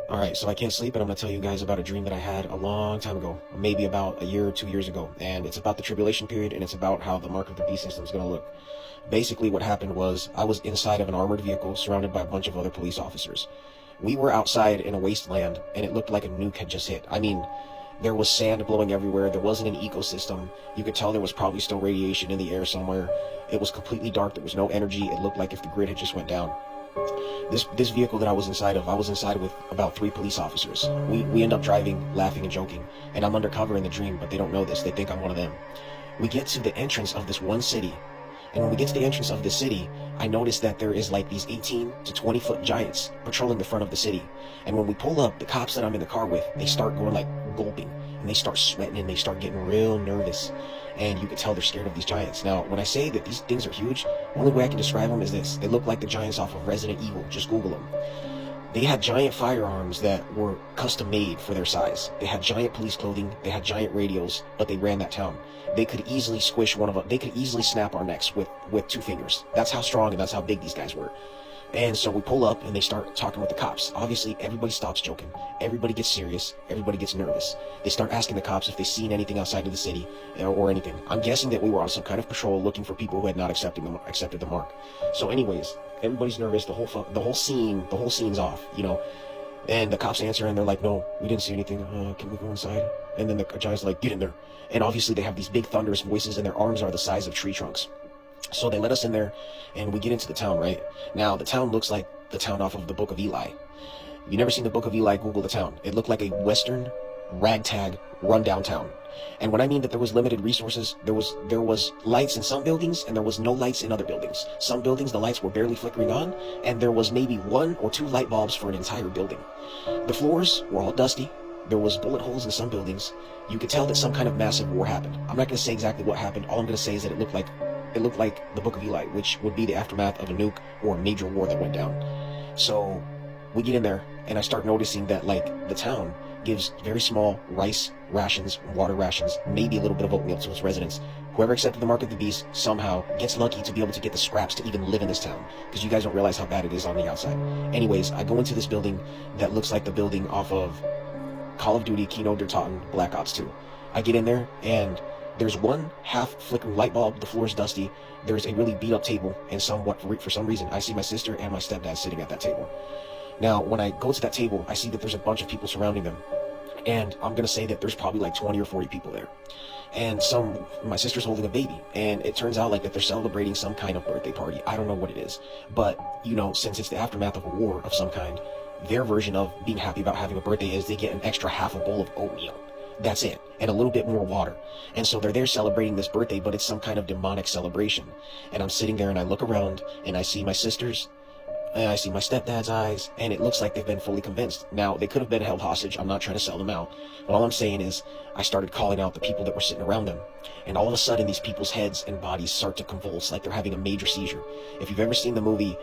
Alright, so I can't sleep, and I'm gonna tell you guys about a dream that I had a long time ago, maybe about a year or 2 years ago, and it's about the tribulation period, and it's about how the mark of the beast system is gonna look. Basically, what happened was I was inside of an armored vehicle surrounded by a bunch of other police officers. We were outside in a wasteland, and it looked like a nuke had just hit. I mean, there was sand blowing everywhere. There wasn't an ecosystem. You could tell there was probably still radiation in the air somewhere. It was completely dark. There was no energy. It looked like if the grid had just went down. This vehicle that I was inside of, I was inside with about 3 police officers. We end up driving, laughing and joking, and I'm undercover in the dream, but they don't know this. They think I'm one of them. We get to the entrance of this one city, and when we get to the entrance of the city, I notice that there is like these 18 to 20 foot giants patrolling the front of the city. And when we pull up, the cops that I'm in the car with, they start going like gulping, and they start sweating, and they start getting real nervous. And you can tell they're scared of these giants. Now, when I say that these things are huge, the only way I can describe them is this. They look like the giants off of Resident Evil. Just Google them. They had giant firearms that were custom made for their size. They had giant police clothing. They had giant radios, but they ran that town. They could easily squish one of them. They could easily snap our necks with 2 fingers. That's how strong and that's how big these guys were. And so we pull up and they start talking with the cops. Obviously, everybody stops joking. Everybody gets serious. Everybody gets nervous. They start asking the cops if they've seen anything outside of the city or anything. I'm guessing that we were on some kind of patrol looking for people who had not accepted the mark. So anyways, everybody's nervous. The whole scene's off, you know. And the cops answer and they're like, no, we didn't see anything. Can we go inside? And then the giant's like, get in there. And obviously they have these big thunderous voices and their arms are the size of tree trunks. So they let us in there, and we get into the town, right? Now, the town looks like the town off of the Book of Eli. If you've never seen the Book of Eli, Google the town. It looked like a Western, ragtag, rundown town. And when I mean that there was limited resources, there was lights in some buildings, and there was no lights in other buildings. Some buildings, the lights were barely flickering on, and there was maybe 1 or 2 light bulbs for an entire building. The floors were all dusty. There was bullet holes in some buildings. You could tell that some kind of massive war happened. I'm not going to say exactly what happened. All I'm going to say is that it looked like the Book of Eli, which would be the aftermath of a nuke or a major war that went down. So we get in there, and I start noticing that like the town gives very small rice rations, water rations, maybe a little bit of oatmeal to its residents. Whoever accepted the mark of the beast somehow gets lucky to be able to get the scraps to even live in this town, because you guys don't realize how bad it is on the outside. Anyways, I go into this building that looks like the building off of Call of Duty Kino der Toten Black Ops 2. I get in there, and there's 1 half flickering light bulb, the floor is dusty, there's a really beat up table, and for some reason, I see my sister and my stepdad sitting at that table. Now, when I go to that table, I see that there's a bunch of people surrounding them, and I'm gonna say that there's probably like 20 or 40 people there. And my sister's holding a baby, and it turns out like that they're celebrating some kind of birthday party. I don't know what it is, but you know, since it's the aftermath of a war of some kind, their version of being happy about having a birthday is they get an extra half a bowl of oatmeal. That's it. And a little bit more water. And so they're there celebrating this birthday, but it's some kind of demonic celebration. And I'm sitting there and I look around and I see my sisters and I see my stepdad's eyes, and it looks like they've been fully convinced. Now, they could have been held hostage. I'm not trying to sell them out. But all I'm saying is I started calling out the people that were sitting around them. And all of a sudden, these people's heads and bodies start to convulse like they're having a major seizure. If you've ever seen the movie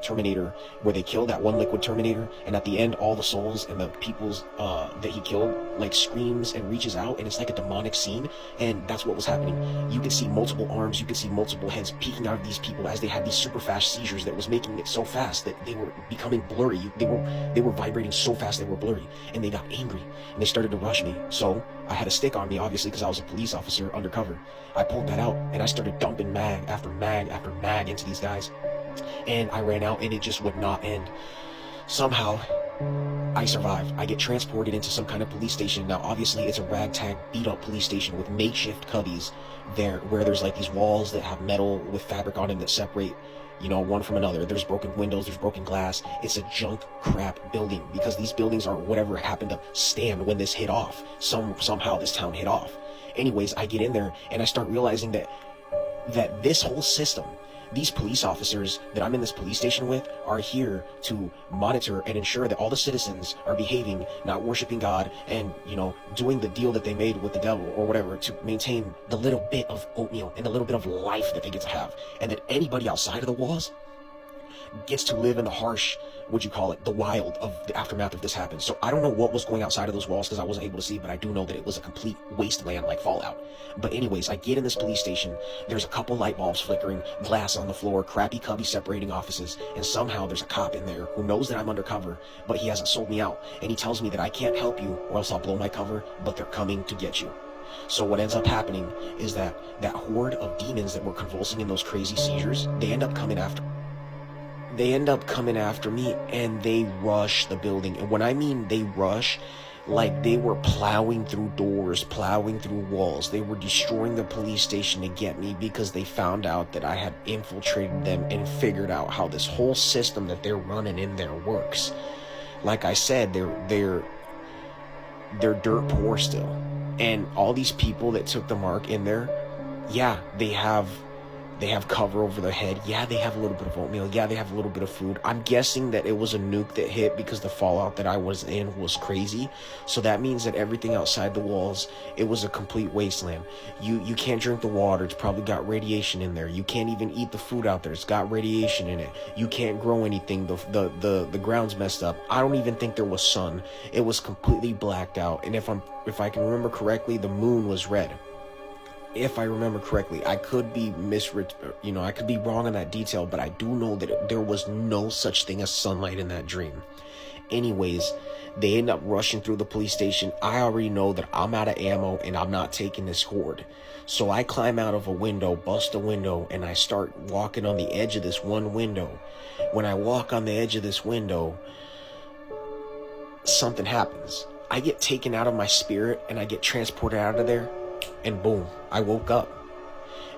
Terminator, where they killed that one liquid Terminator, and at the end, all the souls and the people's that he killed like screams and reaches out, and it's like a demonic scene, and that's what was happening. You could see multiple arms, you could see multiple heads peeking out of these people as they had these super fast seizures that was making it so fast that they were becoming blurry. They were vibrating so fast they were blurry, and they got angry, and they started to rush me. So I had a stick on me, obviously, because I was a police officer undercover. I pulled that out, and I started dumping mag after mag after mag into these guys. And I ran out, and it just would not end. Somehow, I survived. I get transported into some kind of police station. Now, obviously, it's a ragtag, beat-up police station with makeshift cubbies there, where there's like these walls that have metal with fabric on them that separate, you know, one from another. There's broken windows, there's broken glass. It's a junk crap building, because these buildings are whatever happened to stand when this hit off. Somehow this town hit off. Anyways, I get in there, and I start realizing that this whole system, these police officers that I'm in this police station with, are here to monitor and ensure that all the citizens are behaving, not worshiping God, and, you know, doing the deal that they made with the devil or whatever to maintain the little bit of oatmeal and the little bit of life that they get to have. And that anybody outside of the walls gets to live in the harsh would you call it, the wild of the aftermath of this happened. So I don't know what was going outside of those walls because I wasn't able to see, but I do know that it was a complete wasteland like Fallout. But anyways, I get in this police station, there's a couple light bulbs flickering, glass on the floor, crappy cubby separating offices, and somehow there's a cop in there who knows that I'm undercover, but he hasn't sold me out, and he tells me that I can't help you or else I'll blow my cover, but they're coming to get you. So what ends up happening is that horde of demons that were convulsing in those crazy seizures, they end up coming after me, and they rush the building. And when I mean they rush, like they were plowing through doors, plowing through walls. They were destroying the police station to get me because they found out that I had infiltrated them and figured out how this whole system that they're running in there works. Like I said, they're dirt poor still. And all these people that took the mark in there, yeah, they have cover over their head. Yeah, they have a little bit of oatmeal. Yeah, they have a little bit of food. I'm guessing that it was a nuke that hit because the fallout that I was in was crazy. So that means that everything outside the walls, it was a complete wasteland. You can't drink the water. It's probably got radiation in there. You can't even eat the food out there. It's got radiation in it. You can't grow anything. The ground's messed up. I don't even think there was sun. It was completely blacked out. And if I can remember correctly, the moon was red. If I remember correctly, I could be I could be wrong on that detail, but I do know that there was no such thing as sunlight in that dream. Anyways, they end up rushing through the police station. I already know that I'm out of ammo and I'm not taking this horde. So I climb out of a window, bust a window, and I start walking on the edge of this one window. When I walk on the edge of this window, something happens. I get taken out of my spirit and I get transported out of there. And boom, I woke up.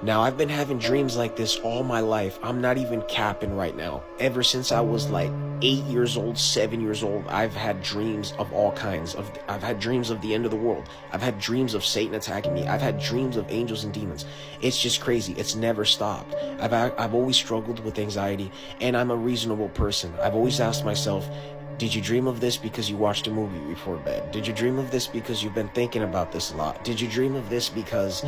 Now, I've been having dreams like this all my life. I'm not even capping right now. Ever since I was like 8 years old, 7 years old, I've had dreams of all kinds. I've had dreams of the end of the world. I've had dreams of Satan attacking me. I've had dreams of angels and demons. It's just crazy. It's never stopped. I've always struggled with anxiety, and I'm a reasonable person. I've always asked myself, did you dream of this because you watched a movie before bed? Did you dream of this because you've been thinking about this a lot? Did you dream of this because,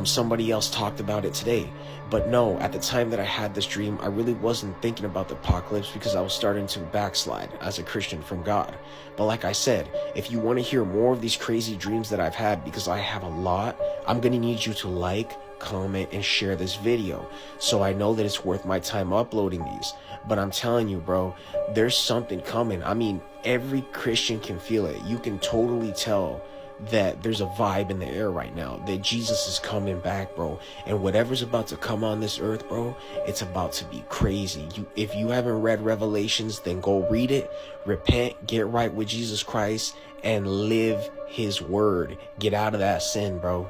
somebody else talked about it today? But no, at the time that I had this dream, I really wasn't thinking about the apocalypse because I was starting to backslide as a Christian from God. But like I said, if you want to hear more of these crazy dreams that I've had, because I have a lot, I'm going to need you to like, comment, and share this video so I know that it's worth my time uploading these. But I'm telling you, bro, there's something coming. I mean, every Christian can feel it. You can totally tell that there's a vibe in the air right now, that Jesus is coming back, bro. And whatever's about to come on this earth, bro, it's about to be crazy. If you haven't read Revelations, then go read it, repent, get right with Jesus Christ, and live his word. Get out of that sin, bro.